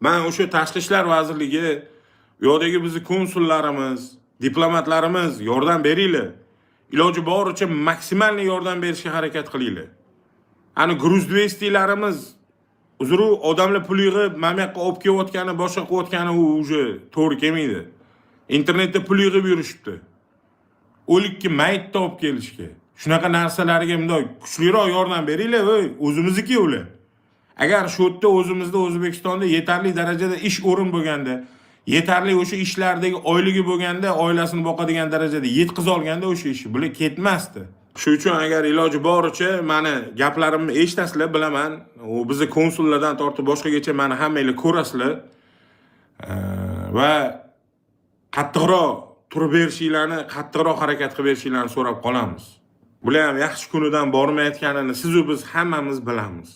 Men o'sha Tashqi ishlar vazirligi, u yoqdagi bizni konsullarimiz, diplomatlarimiz yordam beringlar. Iloji boricha maksimalni yordam berishga harakat qilinglar. Ani Gruz 200larimiz uzru odamlar pul yig'ib, mana yoqqa olib kelayotgani, boshqa qilayotgani u uje to'g'ri kelmaydi. Internetda pul yig'ib yurishibdi. O'likki mayitni olib kelishga. Shunaqa narsalarga bunday kuchliroq yordam beringlar, o'zimizniki ular. Agar shu yerda o'zimizda O'zbekistonda yetarli darajada ish o'rin bo'lganda, yetarli o'sha ishlardagi oyligi bo'lganda, oilasini boqadigan darajada yetkiza olganda o'sha ishi bular ketmasdi. Shu uchun agar iloji boricha meni gaplarimni eshitasizlar, bilaman, u bizni konsullardan tortib boshqagacha meni hammanglar ko'rasizlar. Va qattiqroq turib berishinglarni, qattiqroq harakat qilib berishinglarni so'rab qolamiz. Bular ham yaxshi kunidan bormayotganini siz va biz hammamiz bilamiz.